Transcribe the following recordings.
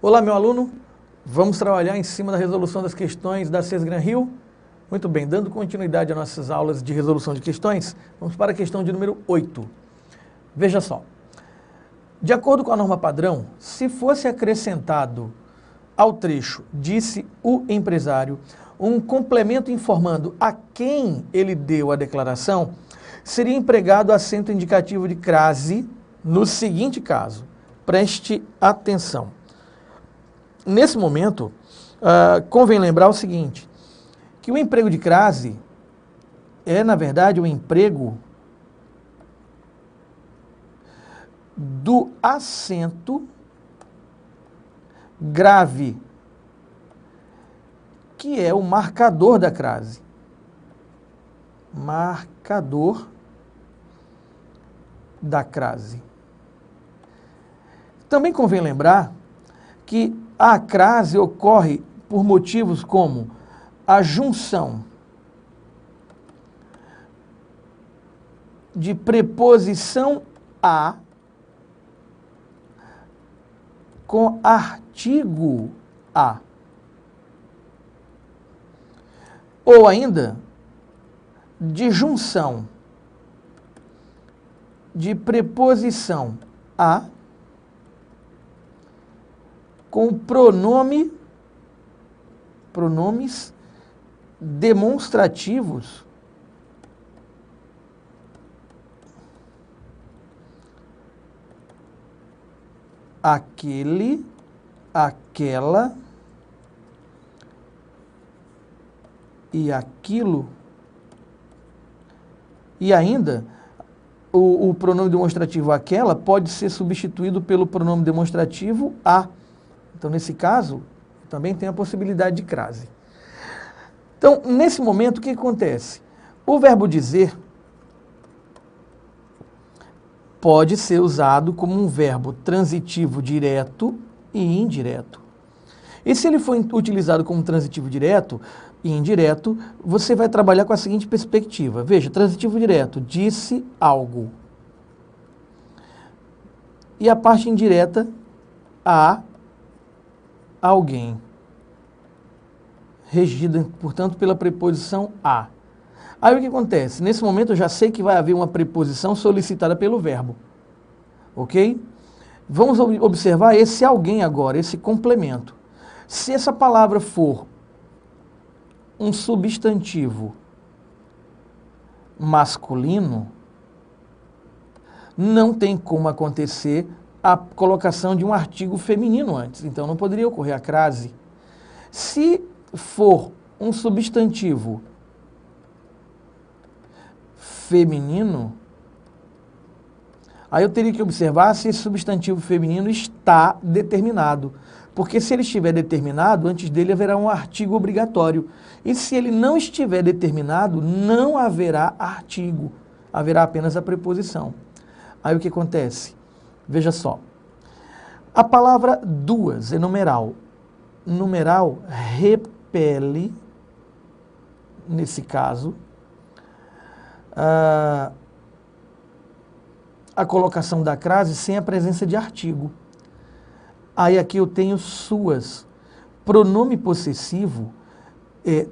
Olá, meu aluno. Vamos trabalhar em cima da resolução das questões da Sesgran Rio? Muito bem, dando continuidade às nossas aulas de resolução de questões, vamos para a questão de número 8. Veja só. De acordo com a norma padrão, se fosse acrescentado ao trecho "disse o empresário" um complemento informando a quem ele deu a declaração, seria empregado acento indicativo de crase no seguinte caso. Preste atenção. Nesse momento, convém lembrar o seguinte, que o emprego de crase é, na verdade, o emprego do acento grave, que é o marcador da crase. Marcador da crase. Também convém lembrar que a crase ocorre por motivos como a junção de preposição a com artigo a. Ou ainda, de junção de preposição a com pronomes demonstrativos aquele, aquela e aquilo. E ainda, o pronome demonstrativo aquela pode ser substituído pelo pronome demonstrativo a. Então, nesse caso, também tem a possibilidade de crase. Então, nesse momento, o que acontece? O verbo dizer pode ser usado como um verbo transitivo direto e indireto. E se ele for utilizado como transitivo direto e indireto, você vai trabalhar com a seguinte perspectiva. Veja, transitivo direto, disse algo. E a parte indireta, a alguém. Regida, portanto, pela preposição a. Aí o que acontece? Nesse momento eu já sei que vai haver uma preposição solicitada pelo verbo. Ok? Vamos observar esse alguém agora, esse complemento. Se essa palavra for um substantivo masculino, não tem como acontecer a colocação de um artigo feminino antes. Então não poderia ocorrer a crase. Se for um substantivo feminino, aí eu teria que observar se esse substantivo feminino está determinado. Porque se ele estiver determinado, antes dele haverá um artigo obrigatório. E se ele não estiver determinado, não haverá artigo. Haverá apenas a preposição. Aí o que acontece? Veja só. A palavra duas é numeral. Numeral repele, nesse caso, a colocação da crase sem a presença de artigo. Aí aqui eu tenho suas. Pronome possessivo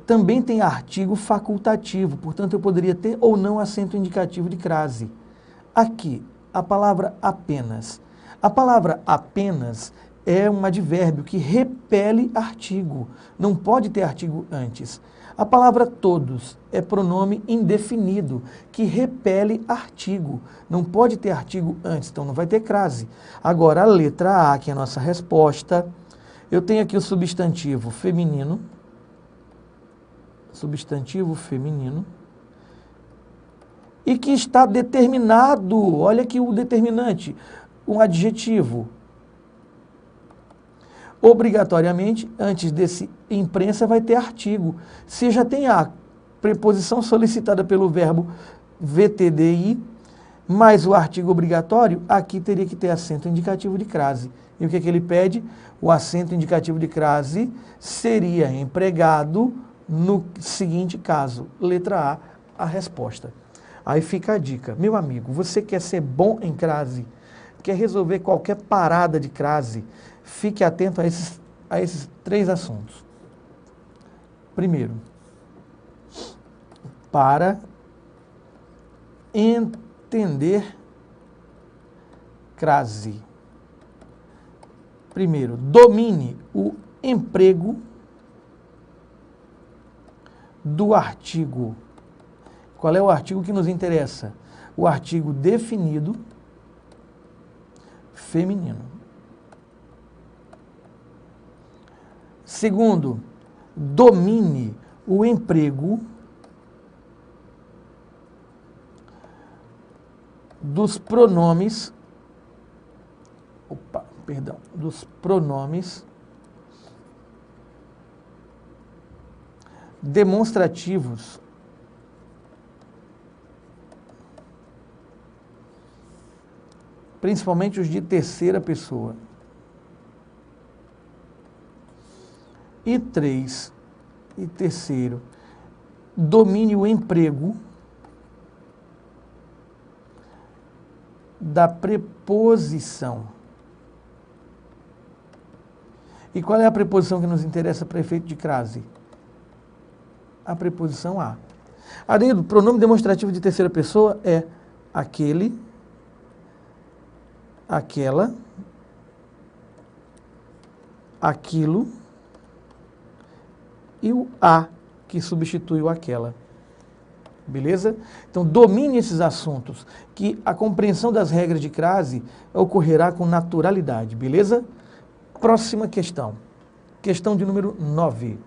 também tem artigo facultativo, portanto eu poderia ter ou não acento indicativo de crase. Aqui, a palavra apenas. A palavra apenas é um advérbio que repele artigo, não pode ter artigo antes. A palavra todos é pronome indefinido, que repele artigo, não pode ter artigo antes, então não vai ter crase. Agora, a letra A, que é a nossa resposta, eu tenho aqui o substantivo feminino, e que está determinado, olha aqui o determinante, um adjetivo. Obrigatoriamente, antes desse imprensa, vai ter artigo. Se já tem a preposição solicitada pelo verbo VTDI, mais o artigo obrigatório, aqui teria que ter acento indicativo de crase. E o que ele pede? O acento indicativo de crase seria empregado no seguinte caso. Letra A, a resposta. Aí fica a dica. Meu amigo, você quer ser bom em crase? Quer resolver qualquer parada de crase? Fique atento a esses 3 assuntos. Primeiro, para entender crase. Primeiro, domine o emprego do artigo. Qual é o artigo que nos interessa? O artigo definido feminino. Segundo, domine o emprego dos pronomes, dos pronomes demonstrativos principalmente os de terceira pessoa. E terceiro, domine o emprego da preposição. E qual é a preposição que nos interessa para efeito de crase? A preposição a. Além do pronome demonstrativo de terceira pessoa é aquele, aquela, aquilo e o a, que substitui o aquela. Beleza? Então, domine esses assuntos, que a compreensão das regras de crase ocorrerá com naturalidade. Beleza? Próxima questão. Questão de número 9.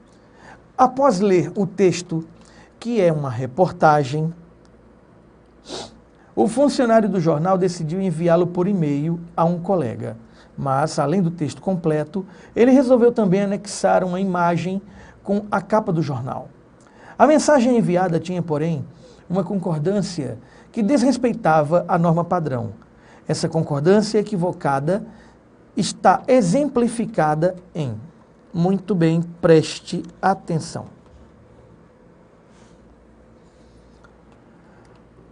Após ler o texto, que é uma reportagem, o funcionário do jornal decidiu enviá-lo por e-mail a um colega. Mas, além do texto completo, ele resolveu também anexar uma imagem com a capa do jornal. A mensagem enviada tinha, porém, uma concordância que desrespeitava a norma padrão. Essa concordância equivocada está exemplificada em... Muito bem, preste atenção.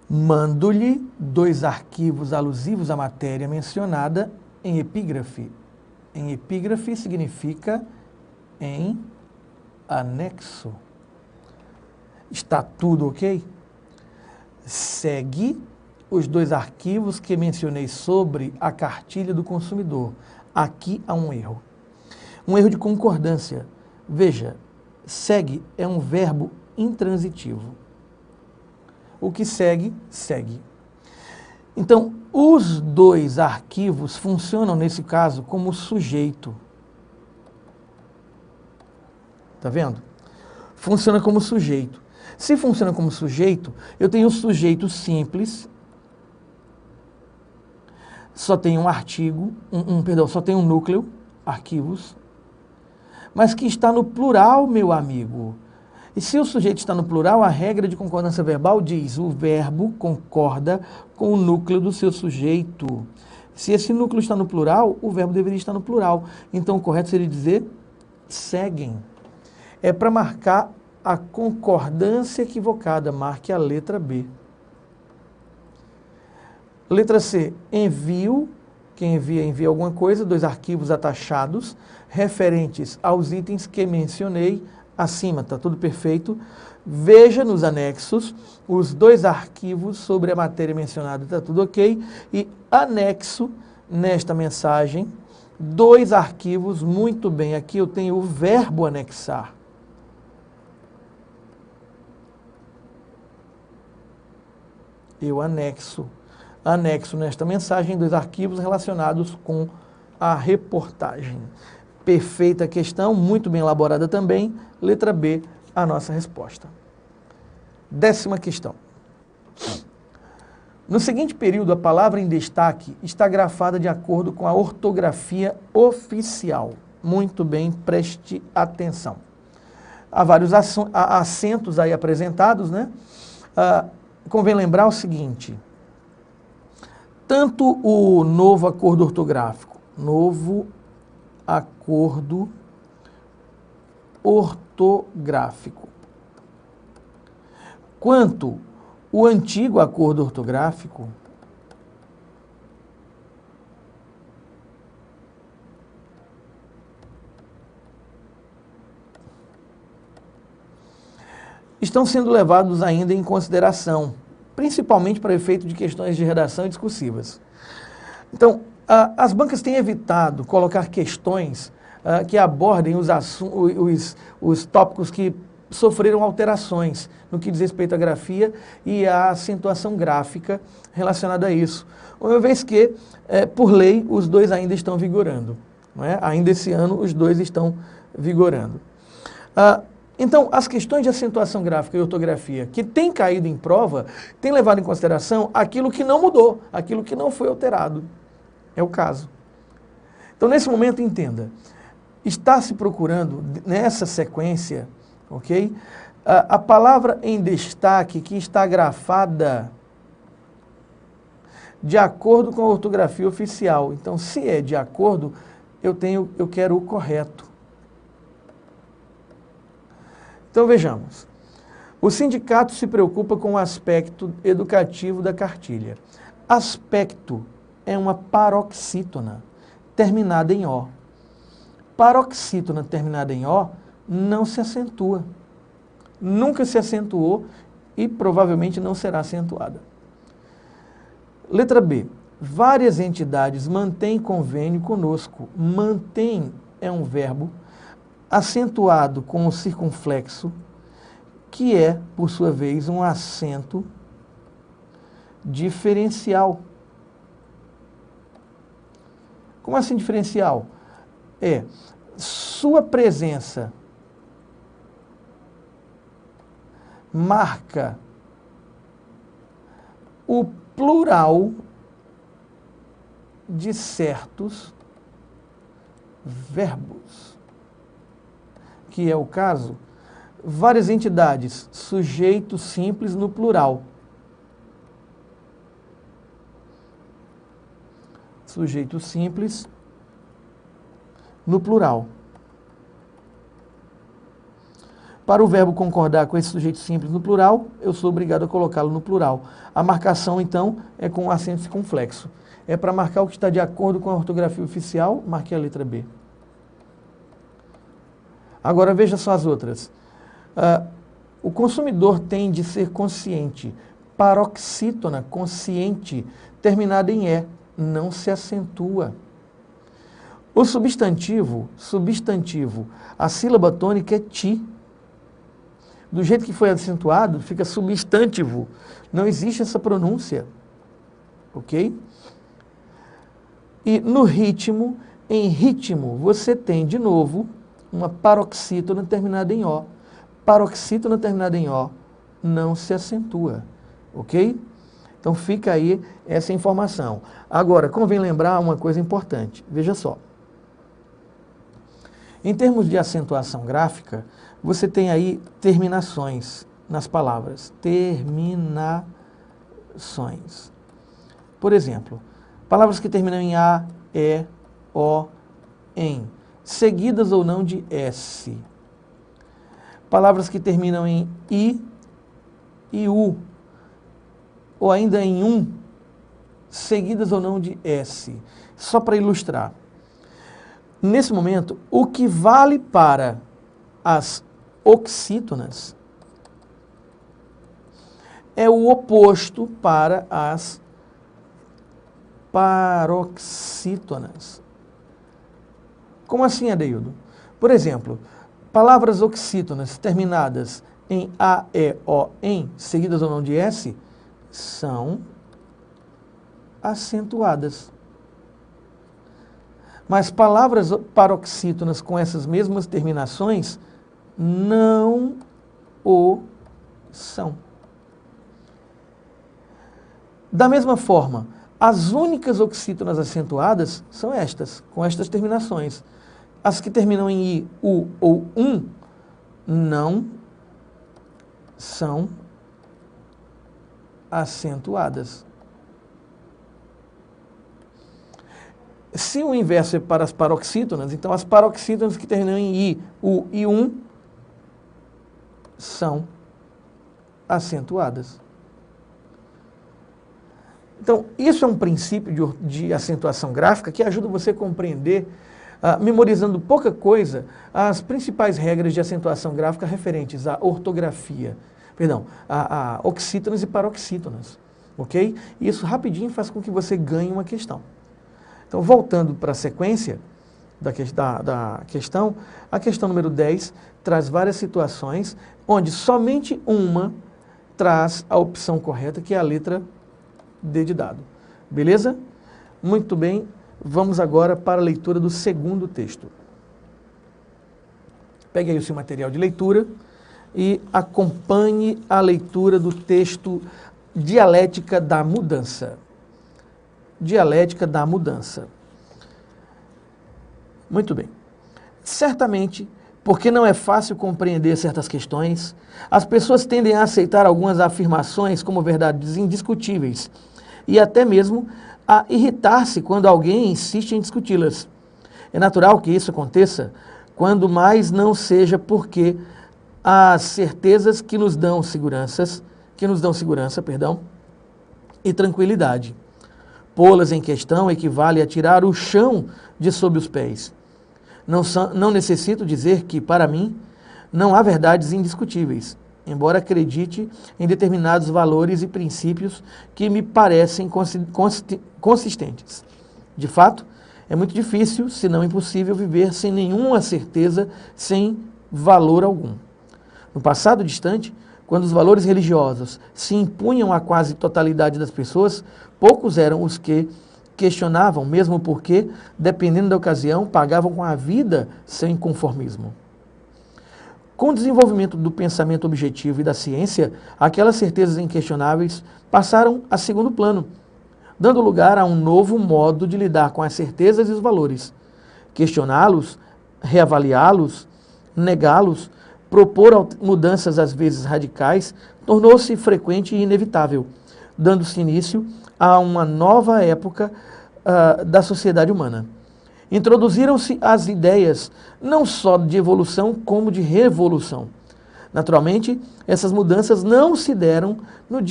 Mando-lhe 2 arquivos alusivos à matéria mencionada em epígrafe. Em epígrafe significa em anexo. Está tudo ok? Segue os 2 arquivos que mencionei sobre a cartilha do consumidor. Aqui há um erro. Um erro de concordância. Veja, segue é um verbo intransitivo. O que segue, segue. Então, os 2 arquivos funcionam, nesse caso, como sujeito. Está vendo? Funciona como sujeito. Se funciona como sujeito, eu tenho um sujeito simples, só tem um artigo, só tem um núcleo, arquivos, mas que está no plural, meu amigo. E se o sujeito está no plural, a regra de concordância verbal diz: o verbo concorda com o núcleo do seu sujeito. Se esse núcleo está no plural, o verbo deveria estar no plural. Então, o correto seria dizer seguem. É para marcar a concordância equivocada. Marque a letra B. Letra C. Envio. Quem envia alguma coisa, 2 arquivos atachados, referentes aos itens que mencionei acima. Está tudo perfeito. Veja nos anexos os 2 arquivos sobre a matéria mencionada. Está tudo ok. E anexo nesta mensagem 2 arquivos. Muito bem. Aqui eu tenho o verbo anexar. Eu anexo nesta mensagem 2 arquivos relacionados com a reportagem. Perfeita questão, muito bem elaborada também. Letra B, a nossa resposta. 10ª questão. No seguinte período, a palavra em destaque está grafada de acordo com a ortografia oficial. Muito bem, preste atenção. Há vários acentos aí apresentados, né? Convém lembrar o seguinte: tanto o novo acordo ortográfico, quanto o antigo acordo ortográfico, estão sendo levados ainda em consideração, principalmente para efeito de questões de redação e discursivas. Então, as bancas têm evitado colocar questões que abordem os tópicos que sofreram alterações no que diz respeito à grafia e à acentuação gráfica relacionada a isso, uma vez que, por lei, os dois ainda estão vigorando. Não é? Ainda esse ano, os dois estão vigorando. Então, as questões de acentuação gráfica e ortografia que têm caído em prova, têm levado em consideração aquilo que não mudou, aquilo que não foi alterado. É o caso. Então, nesse momento, entenda, está se procurando, nessa sequência, ok? A palavra em destaque que está grafada de acordo com a ortografia oficial. Então, se é de acordo, eu quero o correto. Então, vejamos. O sindicato se preocupa com o aspecto educativo da cartilha. Aspecto é uma paroxítona terminada em O. Paroxítona terminada em O não se acentua. Nunca se acentuou e provavelmente não será acentuada. Letra B. Várias entidades mantêm convênio conosco. Mantém é um verbo acentuado com o circunflexo, que é, por sua vez, um acento diferencial. Como assim diferencial? Sua presença marca o plural de certos verbos, que é o caso, várias entidades, sujeito simples no plural. Sujeito simples no plural. Para o verbo concordar com esse sujeito simples no plural, eu sou obrigado a colocá-lo no plural. A marcação, então, é com acento circunflexo. É para marcar o que está de acordo com a ortografia oficial, marquei a letra B. Agora, veja só as outras. O consumidor tem de ser consciente. Paroxítona, consciente, terminada em E, não se acentua. O substantivo, a sílaba tônica é ti. Do jeito que foi acentuado, fica substantivo. Não existe essa pronúncia. Ok? E no ritmo, em ritmo, você tem, de novo, uma paroxítona terminada em O. Paroxítona terminada em O não se acentua. Ok? Então fica aí essa informação. Agora, convém lembrar uma coisa importante. Veja só. Em termos de acentuação gráfica, você tem aí terminações nas palavras. Terminações. Por exemplo, palavras que terminam em A, E, O, em, seguidas ou não de S. Palavras que terminam em I e U, ou ainda em seguidas ou não de S. Só para ilustrar. Nesse momento, o que vale para as oxítonas é o oposto para as paroxítonas. Como assim, Adeildo? Por exemplo, palavras oxítonas terminadas em A, E, O, em, seguidas ou não de S, são acentuadas. Mas palavras paroxítonas com essas mesmas terminações não o são. Da mesma forma, as únicas oxítonas acentuadas são estas, com estas terminações. As que terminam em I, U ou não são acentuadas. Se o inverso é para as paroxítonas, então as paroxítonas que terminam em I, U e são acentuadas. Então, isso é um princípio de acentuação gráfica que ajuda você a compreender, memorizando pouca coisa, as principais regras de acentuação gráfica referentes à ortografia. a oxítonas e paroxítonas, ok? E isso rapidinho faz com que você ganhe uma questão. Então, voltando para a sequência da questão, a questão número 10 traz várias situações onde somente uma traz a opção correta, que é a letra D de dado. Beleza? Muito bem, vamos agora para a leitura do segundo texto. Pegue aí o seu material de leitura e acompanhe a leitura do texto Dialética da Mudança. Dialética da Mudança. Muito bem. Certamente, porque não é fácil compreender certas questões, as pessoas tendem a aceitar algumas afirmações como verdades indiscutíveis e até mesmo a irritar-se quando alguém insiste em discuti-las. É natural que isso aconteça, quando mais não seja porque as certezas que nos dão segurança, e tranquilidade. Pô-las em questão equivale a tirar o chão de sob os pés. Não necessito dizer que, para mim, não há verdades indiscutíveis, embora acredite em determinados valores e princípios que me parecem consistentes. De fato, é muito difícil, se não impossível, viver sem nenhuma certeza, sem valor algum. No passado distante, quando os valores religiosos se impunham à quase totalidade das pessoas, poucos eram os que questionavam, mesmo porque, dependendo da ocasião, pagavam com a vida seu inconformismo. Com o desenvolvimento do pensamento objetivo e da ciência, aquelas certezas inquestionáveis passaram a segundo plano, dando lugar a um novo modo de lidar com as certezas e os valores. Questioná-los, reavaliá-los, negá-los, propor mudanças às vezes radicais, tornou-se frequente e inevitável, dando-se início a uma nova época da sociedade humana. Introduziram-se as ideias não só de evolução como de revolução. Naturalmente, essas mudanças não se deram do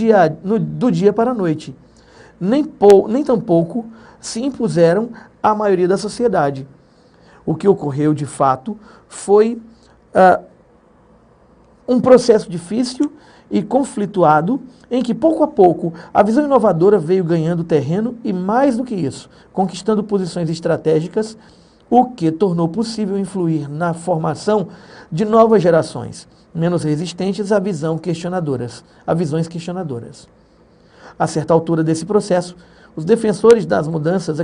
dia para a noite, nem tampouco se impuseram à maioria da sociedade. O que ocorreu de fato foi um processo difícil e conflituado, em que pouco a pouco a visão inovadora veio ganhando terreno e, mais do que isso, conquistando posições estratégicas, o que tornou possível influir na formação de novas gerações, menos resistentes a visões questionadoras. A certa altura desse processo, os defensores das mudanças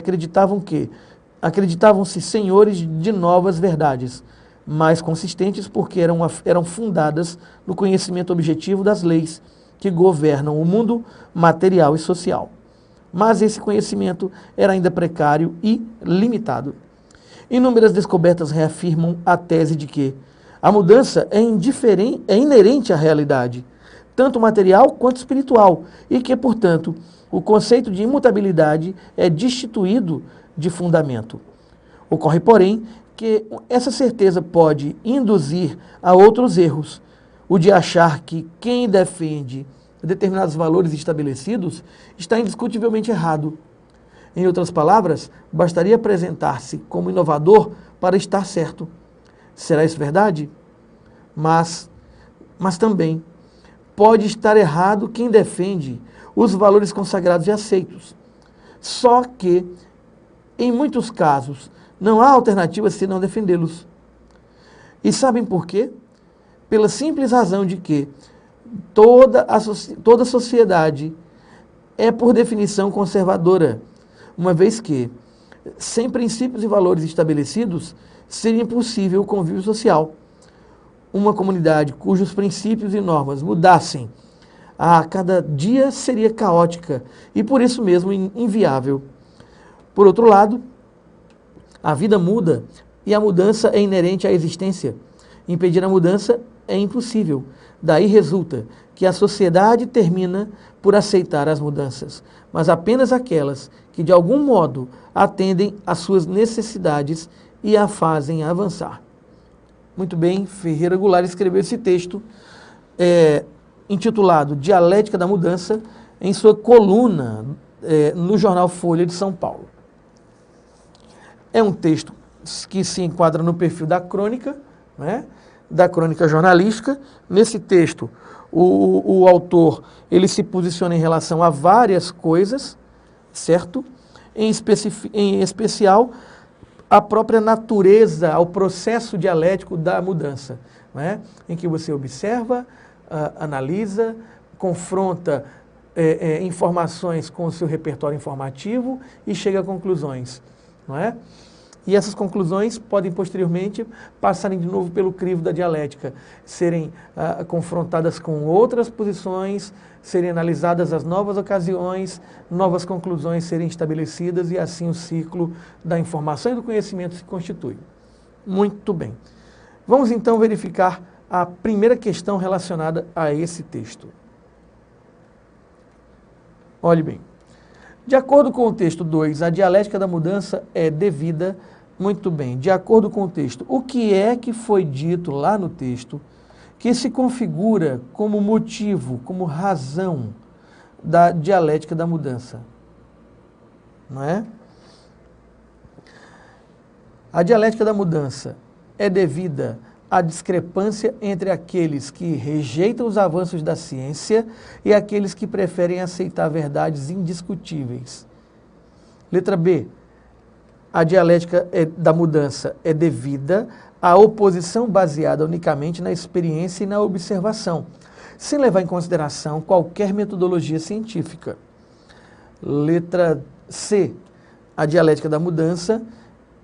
acreditavam-se senhores de novas verdades, mais consistentes porque eram fundadas no conhecimento objetivo das leis que governam o mundo material e social. Mas esse conhecimento era ainda precário e limitado. Inúmeras descobertas reafirmam a tese de que a mudança é inerente à realidade, tanto material quanto espiritual, e que, portanto, o conceito de imutabilidade é destituído de fundamento. Ocorre, porém, que essa certeza pode induzir a outros erros, o de achar que quem defende determinados valores estabelecidos está indiscutivelmente errado. Em outras palavras, bastaria apresentar-se como inovador para estar certo. Será isso verdade? Mas também pode estar errado quem defende os valores consagrados e aceitos. Só que, em muitos casos, não há alternativa senão defendê-los. E sabem por quê? Pela simples razão de que toda a sociedade é, por definição, conservadora, uma vez que, sem princípios e valores estabelecidos, seria impossível o convívio social. Uma comunidade cujos princípios e normas mudassem a cada dia seria caótica e, por isso mesmo, inviável. Por outro lado, a vida muda e a mudança é inerente à existência. Impedir a mudança é impossível. Daí resulta que a sociedade termina por aceitar as mudanças, mas apenas aquelas que de algum modo atendem às suas necessidades e a fazem avançar. Muito bem, Ferreira Goulart escreveu esse texto intitulado Dialética da Mudança em sua coluna no jornal Folha de São Paulo. É um texto que se enquadra no perfil da crônica, né, da crônica jornalística. Nesse texto, o autor ele se posiciona em relação a várias coisas, certo? Em especial, a própria natureza, ao processo dialético da mudança, não é? Em que você observa, analisa, confronta informações com o seu repertório informativo e chega a conclusões, não é? E essas conclusões podem posteriormente passarem de novo pelo crivo da dialética, serem confrontadas com outras posições, serem analisadas as novas ocasiões, novas conclusões serem estabelecidas e assim o ciclo da informação e do conhecimento se constitui. Muito bem. Vamos então verificar a primeira questão relacionada a esse texto. Olhe bem. De acordo com o texto 2, a dialética da mudança é devida. Muito bem, de acordo com o texto, o que é que foi dito lá no texto que se configura como motivo, como razão da dialética da mudança? Não é? A dialética da mudança é devida à discrepância entre aqueles que rejeitam os avanços da ciência e aqueles que preferem aceitar verdades indiscutíveis. Letra B. A dialética da mudança é devida à oposição baseada unicamente na experiência e na observação, sem levar em consideração qualquer metodologia científica. Letra C. A dialética da mudança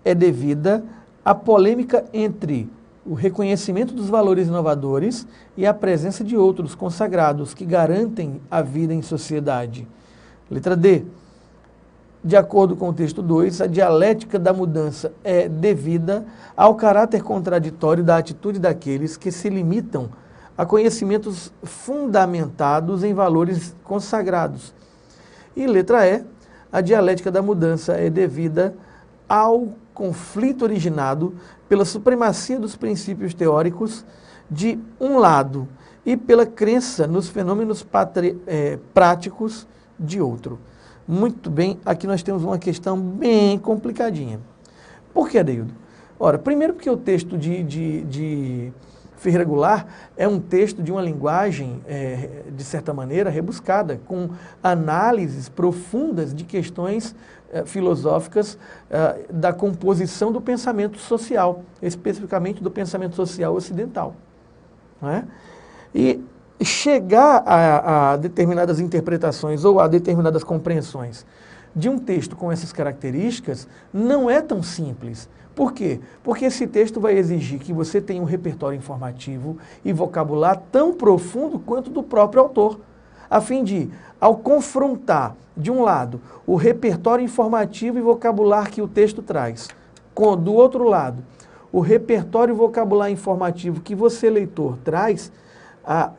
é devida à polêmica entre o reconhecimento dos valores inovadores e a presença de outros consagrados que garantem a vida em sociedade. Letra D. De acordo com o texto 2, a dialética da mudança é devida ao caráter contraditório da atitude daqueles que se limitam a conhecimentos fundamentados em valores consagrados. E letra E, a dialética da mudança é devida ao conflito originado pela supremacia dos princípios teóricos de um lado e pela crença nos fenômenos práticos de outro. Muito bem, aqui nós temos uma questão bem complicadinha. Por que, Adeildo? Ora, primeiro porque o texto de Ferreira Goulart é um texto de uma linguagem, de certa maneira, rebuscada, com análises profundas de questões filosóficas da composição do pensamento social, especificamente do pensamento social ocidental. Não é? E chegar a determinadas interpretações ou a determinadas compreensões de um texto com essas características não é tão simples. Por quê? Porque esse texto vai exigir que você tenha um repertório informativo e vocabular tão profundo quanto do próprio autor, a fim de, ao confrontar, de um lado, o repertório informativo e vocabular que o texto traz, do outro lado, o repertório e vocabular informativo que você, leitor, traz,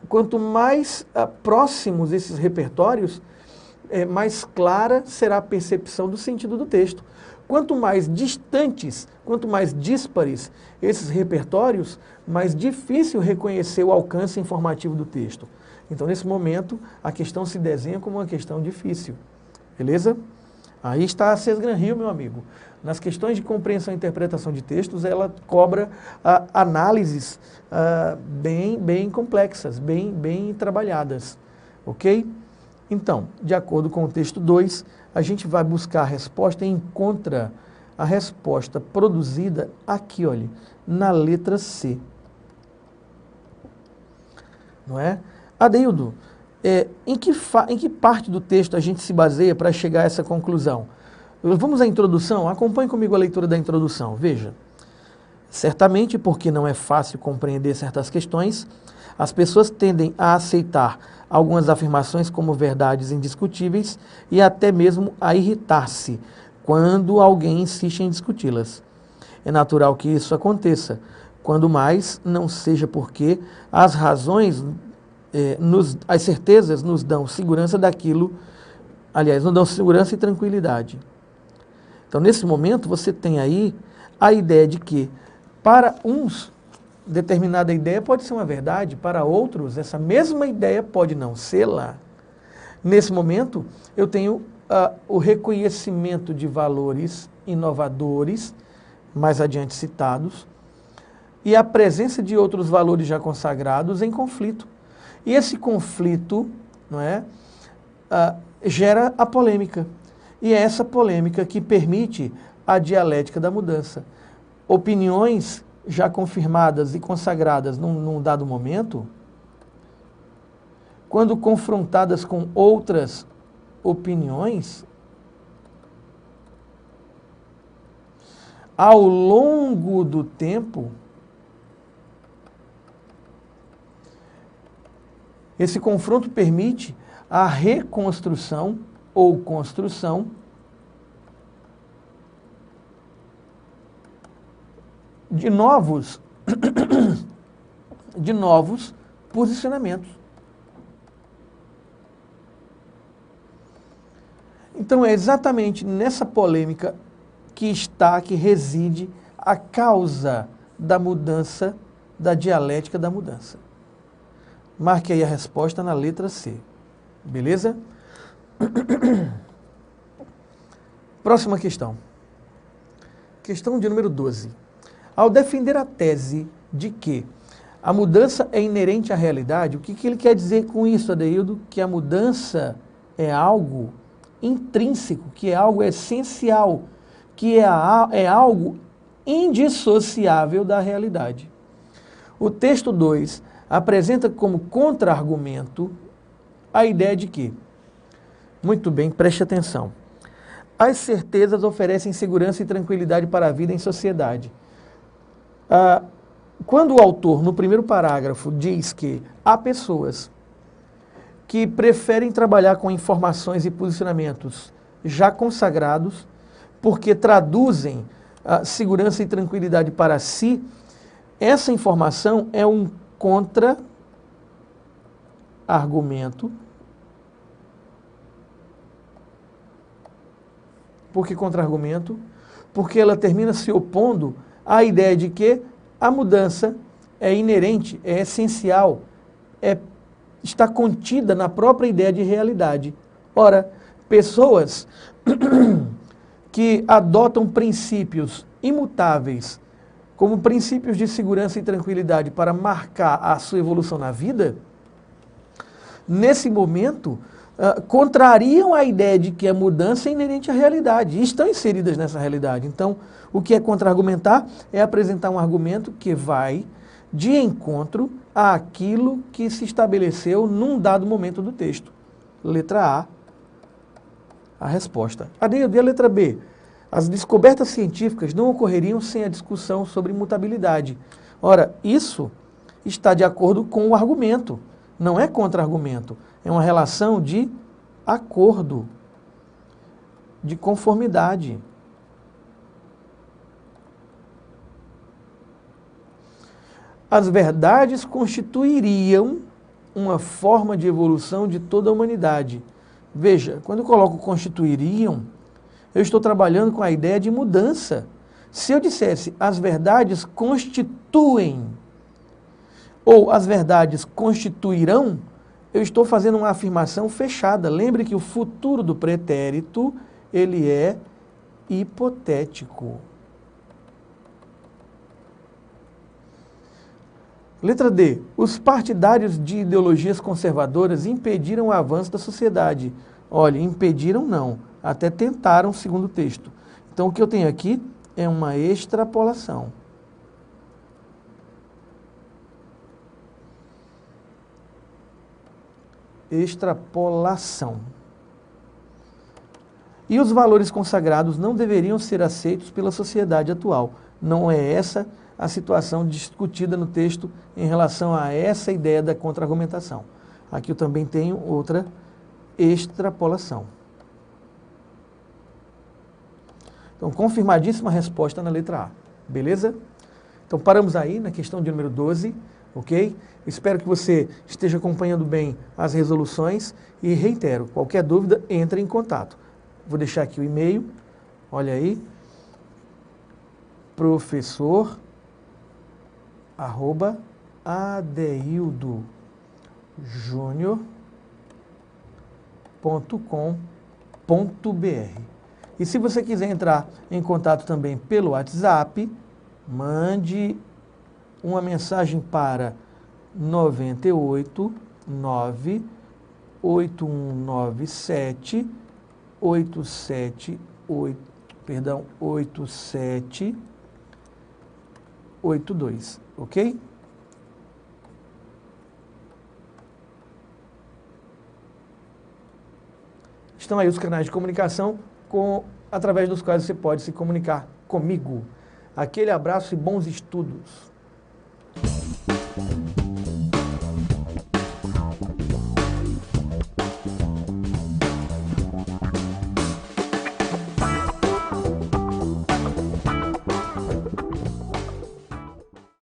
quanto mais próximos esses repertórios, mais clara será a percepção do sentido do texto. Quanto mais distantes, quanto mais díspares esses repertórios, mais difícil reconhecer o alcance informativo do texto. Então, nesse momento, a questão se desenha como uma questão difícil. Beleza? Aí está a Cesgran-Hill, meu amigo. Nas questões de compreensão e interpretação de textos, ela cobra análises bem complexas, bem trabalhadas. Ok? Então, de acordo com o texto 2, a gente vai buscar a resposta e encontra a resposta produzida aqui, olha, na letra C. Não é? Adeildo, em que parte do texto a gente se baseia para chegar a essa conclusão? Vamos à introdução? Acompanhe comigo a leitura da introdução. Veja, certamente porque não é fácil compreender certas questões, as pessoas tendem a aceitar algumas afirmações como verdades indiscutíveis e até mesmo a irritar-se quando alguém insiste em discuti-las. É natural que isso aconteça, quando mais não seja porque as razões, as certezas nos dão segurança daquilo, aliás, nos dão segurança e tranquilidade. Então, nesse momento, você tem aí a ideia de que, para uns, determinada ideia pode ser uma verdade, para outros, essa mesma ideia pode não ser lá. Nesse momento, eu tenho o reconhecimento de valores inovadores, mais adiante citados, e a presença de outros valores já consagrados em conflito. E esse conflito, não é, gera a polêmica. E é essa polêmica que permite a dialética da mudança. Opiniões já confirmadas e consagradas num dado momento, quando confrontadas com outras opiniões, ao longo do tempo, esse confronto permite a reconstrução ou construção de novos posicionamentos. Então é exatamente nessa polêmica que reside a causa da mudança, da dialética da mudança. Marque aí a resposta na letra C. Beleza? Próxima questão. Questão de número 12. Ao defender a tese de que a mudança é inerente à realidade, o que ele quer dizer com isso, Adeildo? Que a mudança é algo intrínseco, que é algo essencial, que é algo indissociável da realidade. O texto 2 apresenta como contra-argumento a ideia de que, muito bem, preste atenção, as certezas oferecem segurança e tranquilidade para a vida em sociedade. Quando o autor, no primeiro parágrafo, diz que há pessoas que preferem trabalhar com informações e posicionamentos já consagrados, porque traduzem segurança e tranquilidade para si, essa informação é um contra-argumento. Por que contra-argumento? Porque ela termina se opondo à ideia de que a mudança é inerente, é essencial, está contida na própria ideia de realidade. Ora, pessoas que adotam princípios imutáveis como princípios de segurança e tranquilidade para marcar a sua evolução na vida, nesse momento, contrariam a ideia de que a mudança é inerente à realidade, e estão inseridas nessa realidade. Então, o que é contra-argumentar é apresentar um argumento que vai de encontro àquilo que se estabeleceu num dado momento do texto. Letra A resposta. E a letra B? As descobertas científicas não ocorreriam sem a discussão sobre imutabilidade. Ora, isso está de acordo com o argumento, não é contra-argumento. É uma relação de acordo, de conformidade. As verdades constituiriam uma forma de evolução de toda a humanidade. Veja, quando eu coloco constituiriam, eu estou trabalhando com a ideia de mudança. Se eu dissesse as verdades constituem, ou as verdades constituirão, eu estou fazendo uma afirmação fechada. Lembre que o futuro do pretérito, ele é hipotético. Letra D. Os partidários de ideologias conservadoras impediram o avanço da sociedade. Olha, impediram não, até tentaram, segundo o texto. Então, o que eu tenho aqui é uma extrapolação. Extrapolação. E os valores consagrados não deveriam ser aceitos pela sociedade atual. Não é essa a situação discutida no texto em relação a essa ideia da contra-argumentação. Aqui eu também tenho outra extrapolação. Então, confirmadíssima resposta na letra A. Beleza? Então, paramos aí na questão de número 12, ok? Espero que você esteja acompanhando bem as resoluções e reitero, qualquer dúvida, entre em contato. Vou deixar aqui o e-mail, olha aí, professor@adeildojunior.com.br. E se você quiser entrar em contato também pelo WhatsApp, mande uma mensagem para 98 98197 8782, ok? Estão aí os canais de comunicação através dos quais você pode se comunicar comigo. Aquele abraço e bons estudos.